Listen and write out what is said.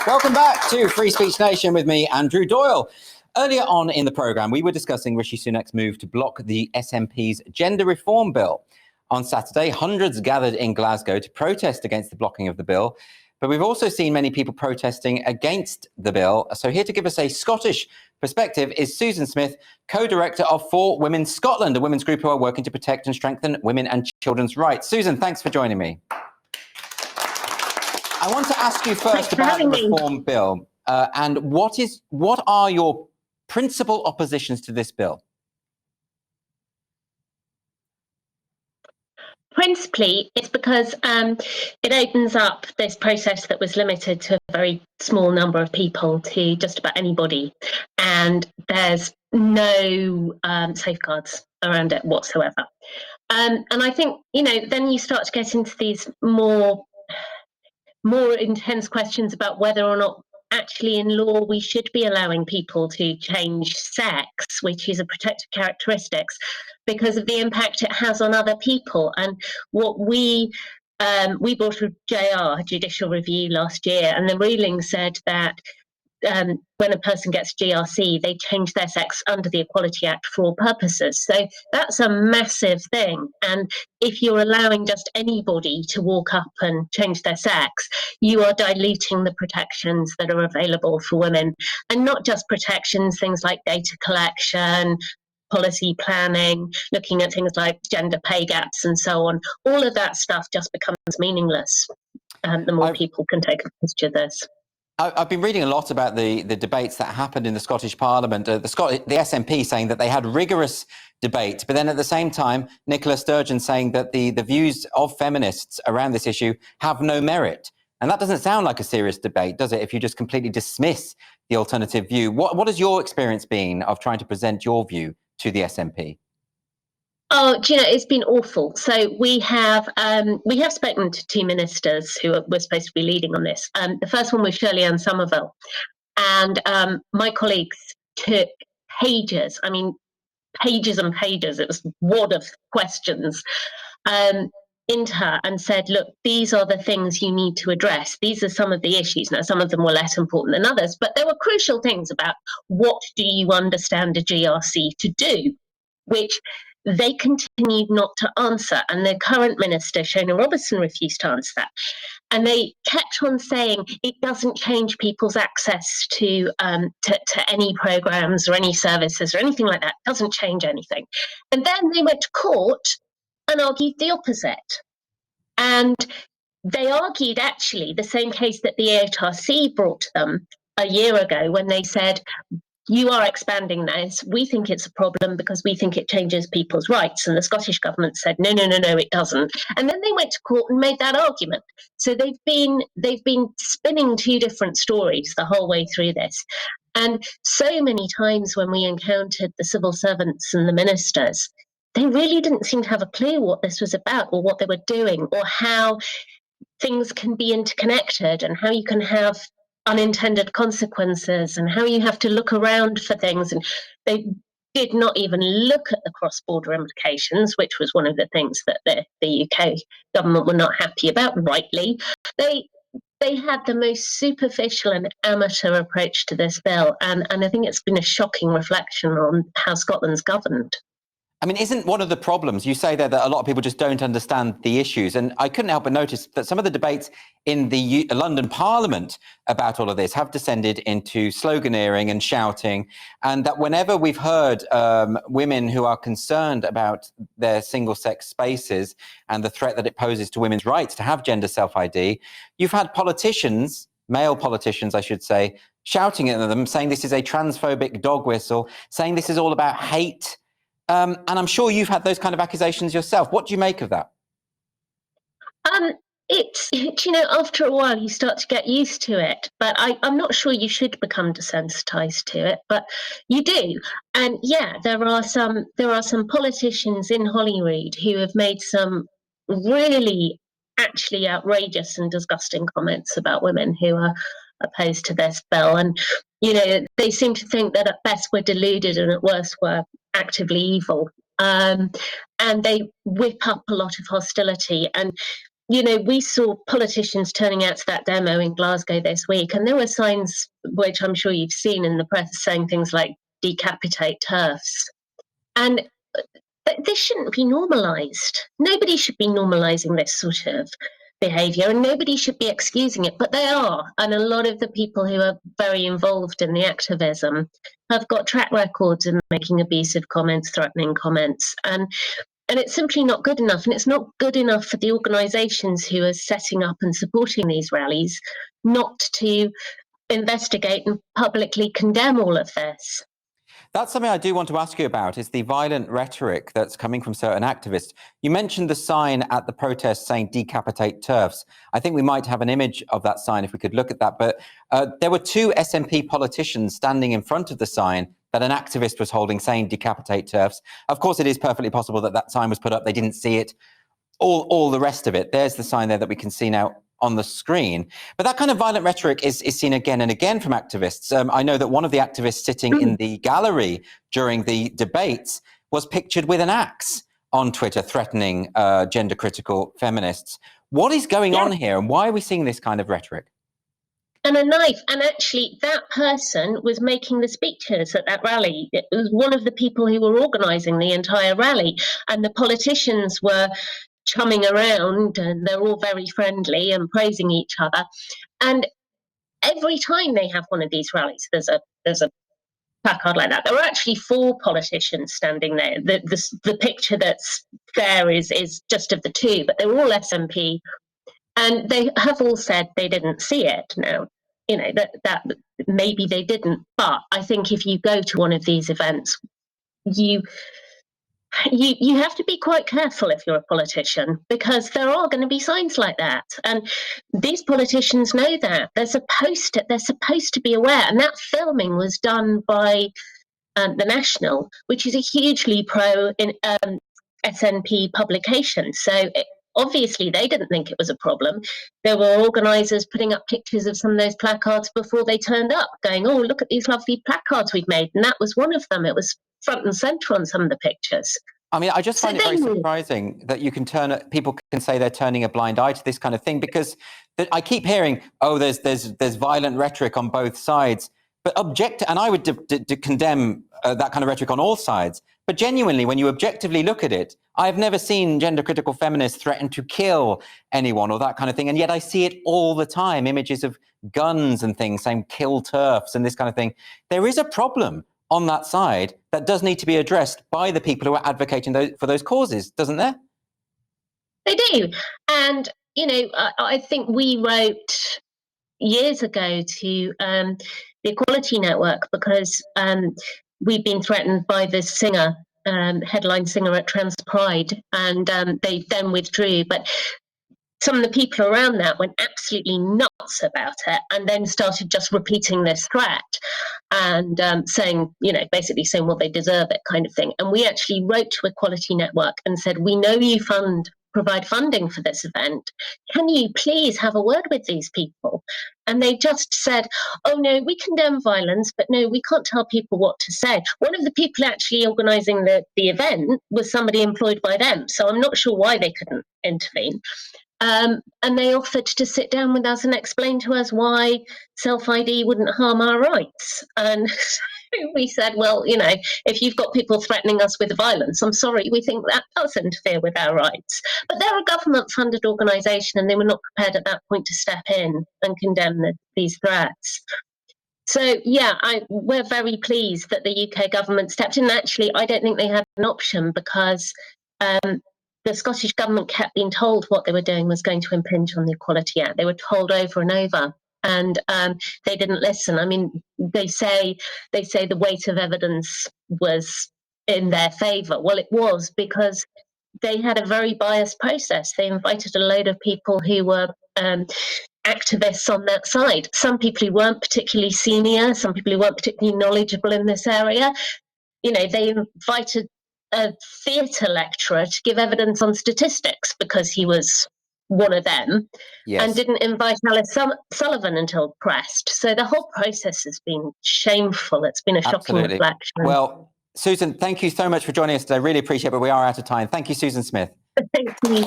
Welcome back to Free Speech Nation with me, Andrew Doyle. Earlier on in the programme, we were discussing Rishi Sunak's move to block the SNP's gender reform bill. On Saturday, hundreds gathered in Glasgow to protest against the blocking of the bill. But we've also seen many people protesting against the bill. So here to give us a Scottish perspective is Susan Smith, co-director of For Women Scotland, a women's group who are working to protect and strengthen women and children's rights. Susan, thanks for joining me. I want to ask you first about the reform bill and what are your principal oppositions to this bill? Principally, it's because it opens up this process that was limited to a very small number of people to just about anybody, and there's no safeguards around it whatsoever. And I think, then you start to get into these more intense questions about whether or not actually in law we should be allowing people to change sex, which is a protected characteristics, because of the impact it has on other people. And what we brought a judicial review last year, and the ruling said that when a person gets GRC, they change their sex under the Equality Act for all purposes. So that's a massive thing. And if you're allowing just anybody to walk up and change their sex, you are diluting the protections that are available for women. And not just protections, things like data collection, policy planning, looking at things like gender pay gaps and so on. All of that stuff just becomes meaningless the more people can take advantage of this. I've been reading a lot about the debates that happened in the Scottish Parliament, the SNP saying that they had rigorous debate, but then at the same time, Nicola Sturgeon saying that the views of feminists around this issue have no merit. And that doesn't sound like a serious debate, does it, if you just completely dismiss the alternative view? What has your experience been of trying to present your view to the SNP? Oh, it's been awful. So we have spoken to two ministers who were supposed to be leading on this. The first one was Shirley-Ann Somerville, and my colleagues took pages. I mean, pages and pages. It was a wad of questions into her and said, look, these are the things you need to address. These are some of the issues. Now, some of them were less important than others, but there were crucial things about what do you understand a GRC to do, which they continued not to answer. And the current minister, Shona Robertson, refused to answer that. And they kept on saying it doesn't change people's access to any programs or any services or anything like that. It doesn't change anything. And then they went to court and argued the opposite. And they argued actually the same case that the AHRC brought to them a year ago when they said, you are expanding this. We think it's a problem because we think it changes people's rights. And the Scottish government said, no, it doesn't. And then they went to court and made that argument. So they've been spinning two different stories the whole way through this. And so many times when we encountered the civil servants and the ministers, they really didn't seem to have a clue what this was about or what they were doing or how things can be interconnected and how you can have unintended consequences and how you have to look around for things. And they did not even look at the cross-border implications, which was one of the things that the UK government were not happy about, rightly. They had the most superficial and amateur approach to this bill, and I think it's been a shocking reflection on how Scotland's governed. I mean, isn't one of the problems, you say there that a lot of people just don't understand the issues, and I couldn't help but notice that some of the debates in the London Parliament about all of this have descended into sloganeering and shouting, and that whenever we've heard women who are concerned about their single-sex spaces and the threat that it poses to women's rights to have gender self-ID, you've had politicians, male politicians, I should say, shouting at them, saying this is a transphobic dog whistle, saying this is all about hate. And I'm sure you've had those kind of accusations yourself. What do you make of that? After a while you start to get used to it, but I'm not sure you should become desensitized to it, but you do. And yeah, there are some politicians in Holyrood who have made some really actually outrageous and disgusting comments about women who are opposed to this bill. And, they seem to think that at best we're deluded and at worst we're actively evil. And they whip up a lot of hostility. And we saw politicians turning out to that demo in Glasgow this week, and there were signs, which I'm sure you've seen in the press, saying things like decapitate TERFs. And this shouldn't be normalised. Nobody should be normalising this sort of behaviour, and nobody should be excusing it, but they are. And a lot of the people who are very involved in the activism have got track records of making abusive comments, threatening comments, and it's simply not good enough. And it's not good enough for the organisations who are setting up and supporting these rallies not to investigate and publicly condemn all of this. That's something I do want to ask you about, is the violent rhetoric that's coming from certain activists. You mentioned the sign at the protest saying decapitate TERFs. I think we might have an image of that sign if we could look at that. But there were two SNP politicians standing in front of the sign that an activist was holding saying decapitate TERFs. Of course, it is perfectly possible that that sign was put up. They didn't see it. All the rest of it. There's the sign there that we can see now on the screen. But that kind of violent rhetoric is seen again and again from activists. I know that one of the activists sitting in the gallery during the debates was pictured with an axe on Twitter, threatening gender-critical feminists. What is going on here, and why are we seeing this kind of rhetoric? And a knife. And actually, that person was making the speeches at that rally. It was one of the people who were organising the entire rally. And the politicians were chumming around, and they're all very friendly and praising each other. And every time they have one of these rallies, there's a placard like that. There are actually 4 politicians standing there. The picture that's there is just of the 2, but they're all SNP, and they have all said they didn't see it. Now, that maybe they didn't, but I think if you go to one of these events, you have to be quite careful if you're a politician, because there are going to be signs like that, and these politicians know that. They're supposed to be aware, and that filming was done by the National, which is a hugely pro SNP publication. So obviously they didn't think it was a problem. There were organisers putting up pictures of some of those placards before they turned up, going, "Oh, look at these lovely placards we've made," and that was one of them. It was front and centre on some of the pictures. I mean, I just find it very surprising that you can people can say they're turning a blind eye to this kind of thing, because I keep hearing, oh, there's violent rhetoric on both sides, but and I would condemn that kind of rhetoric on all sides. But genuinely, when you objectively look at it, I've never seen gender-critical feminists threaten to kill anyone or that kind of thing, and yet I see it all the time, images of guns and things saying kill TERFs and this kind of thing. There is a problem on that side that does need to be addressed by the people who are advocating for those causes, doesn't there? They do. And, I think we wrote years ago to the Equality Network, because we've been threatened by this singer, headline singer at Trans Pride, and they then withdrew. But some of the people around that went absolutely nuts about it, and then started just repeating this threat and saying, basically saying, well, they deserve it, kind of thing. And we actually wrote to Equality Network and said, we know you provide funding for this event. Can you please have a word with these people? And they just said, oh no, we condemn violence, but no, we can't tell people what to say. One of the people actually organising the event was somebody employed by them, so I'm not sure why they couldn't intervene. And they offered to sit down with us and explain to us why self-ID wouldn't harm our rights. And we said, well, if you've got people threatening us with violence, I'm sorry, we think that does interfere with our rights. But they're a government-funded organisation, and they were not prepared at that point to step in and condemn these threats. So, yeah, we're very pleased that the UK government stepped in. Actually, I don't think they had an option, because the Scottish government kept being told what they were doing was going to impinge on the Equality Act. They were told over and over, and they didn't listen. I mean, they say the weight of evidence was in their favour. Well, it was, because they had a very biased process. They invited a load of people who were activists on that side. Some people who weren't particularly senior, some people who weren't particularly knowledgeable in this area. They invited a theatre lecturer to give evidence on statistics, because he was one of them, yes, and didn't invite Alice Sullivan until pressed. So the whole process has been shameful. It's been a shocking reflection. Well, Susan, thank you so much for joining us today. I really appreciate it, but we are out of time. Thank you, Susan Smith. Thank you.